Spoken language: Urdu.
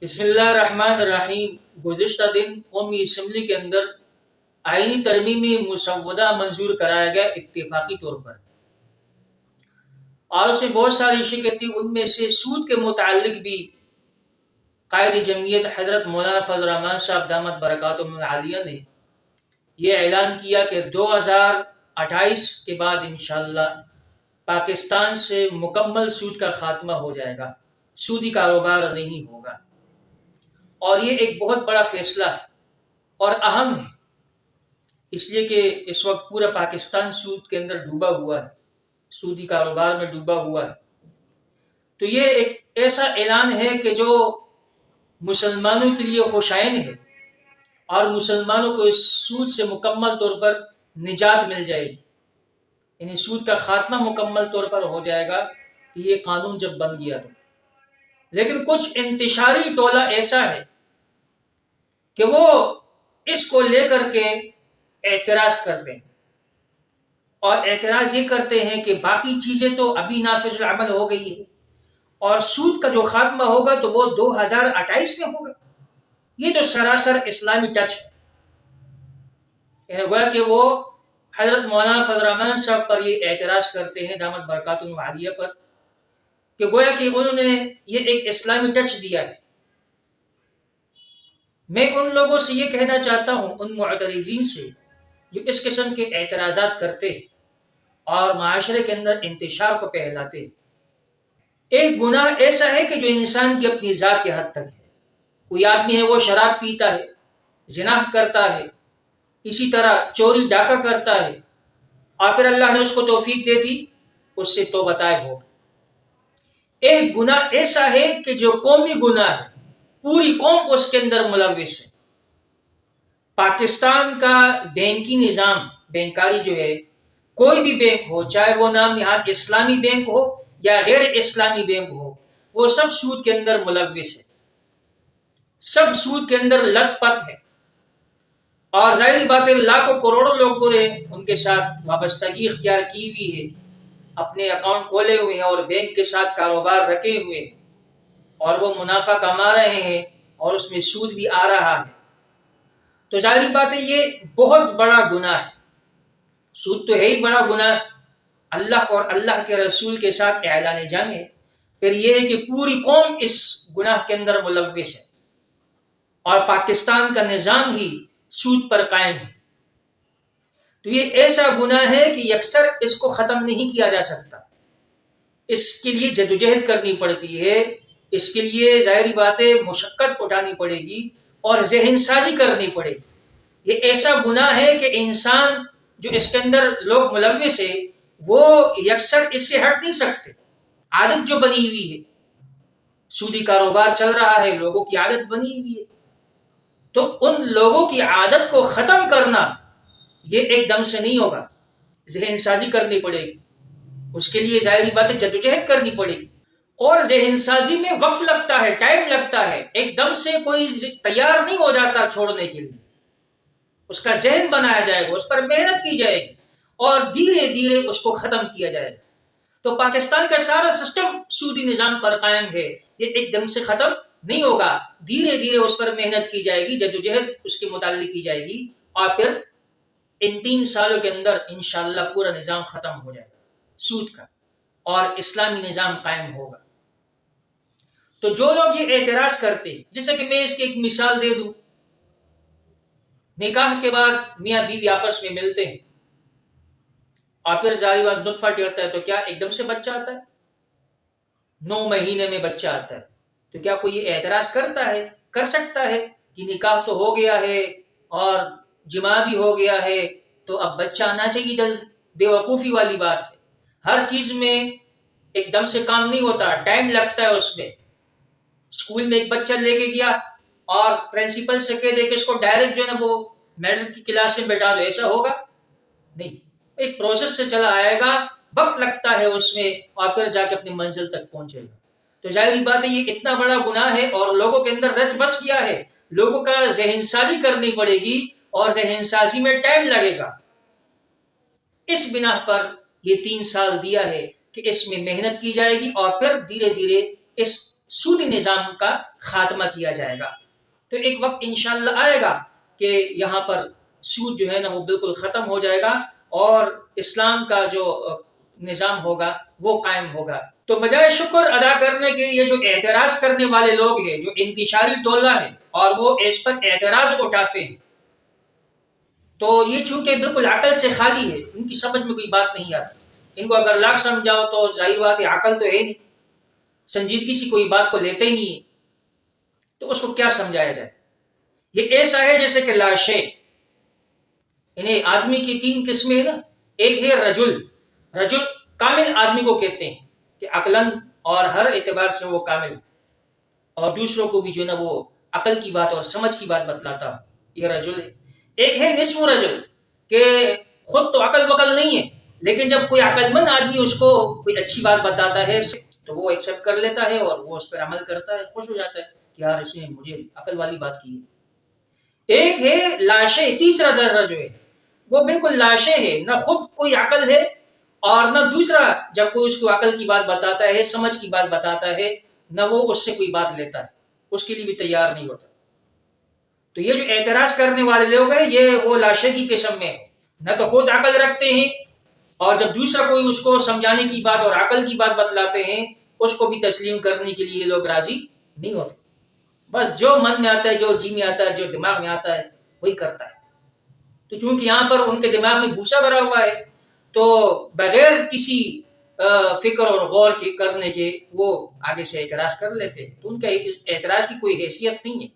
بسم اللہ الرحمن الرحیم۔ گزشتہ دن قومی اسمبلی کے اندر آئینی ترمیمی مسودہ منظور کرایا گیا اتفاقی طور پر، اور اس میں بہت ساری شکایت تھی۔ ان میں سے سود کے متعلق بھی قائد جمعیت حضرت مولانا فضل الرحمان صاحب دامت برکاتہم العالیہ نے یہ اعلان کیا کہ 2028 کے بعد انشاءاللہ پاکستان سے مکمل سود کا خاتمہ ہو جائے گا، سودی کاروبار نہیں ہوگا۔ اور یہ ایک بہت بڑا فیصلہ ہے اور اہم ہے، اس لیے کہ اس وقت پورا پاکستان سود کے اندر ڈوبا ہوا ہے، سودی کاروبار میں ڈوبا ہوا ہے۔ تو یہ ایک ایسا اعلان ہے کہ جو مسلمانوں کے لیے خوشائن ہے، اور مسلمانوں کو اس سود سے مکمل طور پر نجات مل جائے گی، یعنی سود کا خاتمہ مکمل طور پر ہو جائے گا کہ یہ قانون جب بن گیا تو۔ لیکن کچھ انتشاری ٹولہ ایسا ہے کہ وہ اس کو لے کر کے اعتراض کرتے ہیں، اور اعتراض یہ کرتے ہیں کہ باقی چیزیں تو ابھی نافذ العمل ہو گئی ہے، اور سود کا جو خاتمہ ہوگا تو وہ 2028 میں ہوگا۔ یہ تو سراسر اسلامی ٹچ ہے، یعنی گویا کہ وہ حضرت مولانا فضل الرحمان صاحب پر یہ اعتراض کرتے ہیں دامت برکاتہم العالیہ پر، کہ گویا کہ انہوں نے یہ ایک اسلامی ٹچ دیا ہے۔ میں ان لوگوں سے یہ کہنا چاہتا ہوں، ان معترضین سے جو اس قسم کے اعتراضات کرتے ہیں اور معاشرے کے اندر انتشار کو پھیلاتے ہیں، ایک گناہ ایسا ہے کہ جو انسان کی اپنی ذات کے حد تک ہے۔ کوئی آدمی ہے وہ شراب پیتا ہے، زنا کرتا ہے، اسی طرح چوری ڈاکہ کرتا ہے، اور پھر اللہ نے اس کو توفیق دے دی، اس سے توبہ طائب ہو گیا۔ ایک گناہ ایسا ہے کہ جو قومی گناہ ہے، پوری قوم اس کے اندر ملوث ہے۔ پاکستان کا بینکی نظام، بینکاری جو ہے، کوئی بھی بینک ہو، چاہے وہ نام نہاد اسلامی بینک ہو یا غیر اسلامی بینک ہو، وہ سب سود کے اندر ملوث ہے، سب سود کے اندر لت پت ہے، اور ظاہری بات ہے لاکھوں کروڑوں لوگوں نے ان کے ساتھ وابستگی اختیار کی ہوئی ہے، اپنے اکاؤنٹ کھولے ہوئے ہیں اور بینک کے ساتھ کاروبار رکھے ہوئے ہیں، اور وہ منافع کما رہے ہیں اور اس میں سود بھی آ رہا ہے۔ تو ظاہری بات ہے یہ بہت بڑا گناہ ہے، سود تو ہے ہی بڑا گناہ، اللہ اور اللہ کے رسول کے ساتھ اعلان جنگ ہے۔ پھر یہ ہے کہ پوری قوم اس گناہ کے اندر ملوث ہے، اور پاکستان کا نظام ہی سود پر قائم ہے۔ تو یہ ایسا گناہ ہے کہ یکسر اس کو ختم نہیں کیا جا سکتا، اس کے لیے جدوجہد کرنی پڑتی ہے، اس کے لیے ظاہری باتیں مشقت اٹھانی پڑے گی اور ذہن سازی کرنی پڑے گی۔ یہ ایسا گناہ ہے کہ انسان جو اس کے اندر لوگ ملوث ہے، وہ یکسر اس سے ہٹ نہیں سکتے۔ عادت جو بنی ہوئی ہے، سودی کاروبار چل رہا ہے، لوگوں کی عادت بنی ہوئی ہے، تو ان لوگوں کی عادت کو ختم کرنا یہ ایک دم سے نہیں ہوگا، ذہن سازی کرنی پڑے گی، اس کے لیے ظاہری باتیں جدوجہد کرنی پڑے گی، اور ذہن سازی میں وقت لگتا ہے، ٹائم لگتا ہے، ایک دم سے کوئی تیار نہیں ہو جاتا چھوڑنے کے لیے۔ اس کا ذہن بنایا جائے گا، اس پر محنت کی جائے گی، اور دھیرے دھیرے اس کو ختم کیا جائے گا۔ تو پاکستان کا سارا سسٹم سودی نظام پر قائم ہے، یہ ایک دم سے ختم نہیں ہوگا، دھیرے دھیرے اس پر محنت کی جائے گی، جدوجہد اس کے متعلق کی جائے گی، اور پھر ان 3 سالوں کے اندر انشاءاللہ پورا نظام ختم ہو جائے گا سود کا، اور اسلامی نظام قائم ہوگا۔ تو جو لوگ یہ اعتراض کرتے ہیں، جیسے کہ میں اس کی ایک مثال دے دوں، نکاح کے بعد میاں بیوی آپس میں ملتے ہیں، اور پھر ظاہری بات نطفہ ٹھہرتا ہے، تو کیا ایک دم سے بچہ آتا ہے؟ 9 مہینے میں بچہ آتا ہے، تو کیا کوئی یہ اعتراض کرتا ہے؟ کر سکتا ہے کہ نکاح تو ہو گیا ہے اور جماع بھی ہو گیا ہے، تو اب بچہ آنا چاہیے جلد؟ بے وقوفی والی بات ہے۔ ہر چیز میں ایک دم سے کام نہیں ہوتا، ٹائم لگتا ہے اس میں۔ اسکول میں ایک بچہ لے کے گیا اور پرنسپل سے کہہ دے کہ اس کو ڈائریکٹ جو ہے نا وہ میڈم کی کلاس میں بیٹھا دو، ایسا ہوگا نہیں، ایک پروسیس سے چلا آئے گا، وقت لگتا ہے اس میں، اور پھر جا کے اپنی منزل تک پہنچے گا۔ تو ظاہری بات ہے یہ اتنا بڑا گناہ ہے، اور لوگوں کے اندر رچ بس گیا ہے، لوگوں کا ذہن سازی کرنی پڑے گی، اور ذہن سازی میں ٹائم لگے گا۔ اس بنا پر یہ 3 سال دیا ہے کہ اس میں محنت کی جائے گی، اور پھر دھیرے دھیرے اس سودی نظام کا خاتمہ کیا جائے گا۔ تو ایک وقت انشاءاللہ آئے گا کہ یہاں پر سود جو ہے نا وہ بالکل ختم ہو جائے گا اور اسلام کا جو نظام ہوگا وہ قائم ہوگا۔ تو بجائے شکر ادا کرنے کے یہ جو اعتراض کرنے والے لوگ ہیں، جو انتشاری ٹولہ ہے اور وہ اس پر اعتراض اٹھاتے ہیں، تو یہ چونکہ بالکل عقل سے خالی ہے، ان کی سمجھ میں کوئی بات نہیں آتی۔ ان کو اگر لاکھ سمجھاؤ تو ظاہر بات ہے عقل تو ہے نہیں، سنجیدگی سے کوئی بات کو لیتے ہی نہیں ہے، تو اس کو کیا سمجھایا جائے؟ یہ ایسا ہے جیسے کہ لاشیں، انہیں آدمی کی تین قسمیں ہیں نا، ایک ہے رجل، رجل کامل آدمی کو کہتے ہیں کہ عقلاً اور ہر اعتبار سے وہ کامل، اور دوسروں کو بھی جو ہے نا وہ عقل کی بات اور سمجھ کی بات بتلاتا، یہ رجل ہے۔ ایک ہے نصف رجل، کہ خود تو عقل وقل نہیں ہے، لیکن جب کوئی عقل مند آدمی اس کو کوئی اچھی بات بتاتا ہے تو وہ ایکسیپٹ کر لیتا ہے اور وہ اس پر عمل کرتا ہے، خوش ہو جاتا ہے کہ یار اس نے مجھے عقل والی بات کی ہے۔ ایک ہے لاشیں، تیسرا درجہ جو ہے وہ بالکل لاشیں ہے، نہ خود کوئی عقل ہے اور نہ دوسرا جب کوئی اس کو عقل کی بات بتاتا ہے، سمجھ کی بات بتاتا ہے، نہ وہ اس سے کوئی بات لیتا ہے، اس کے لیے بھی تیار نہیں ہوتا۔ تو یہ جو اعتراض کرنے والے لوگ ہیں یہ وہ لاشیں کی قسم میں ہے، نہ تو خود عقل رکھتے ہیں اور جب دوسرا کوئی اس کو سمجھانے کی بات اور عقل کی بات بتلاتے ہیں اس کو بھی تسلیم کرنے کے لیے یہ لوگ راضی نہیں ہوتے، بس جو من میں آتا ہے، جو جی میں آتا ہے، جو دماغ میں آتا ہے وہی کرتا ہے۔ تو چونکہ یہاں پر ان کے دماغ میں بھوسا بھرا ہوا ہے تو بغیر کسی فکر اور غور کے کرنے کے وہ آگے سے اعتراض کر لیتے ہیں، تو ان کا اعتراض کی کوئی حیثیت نہیں ہے۔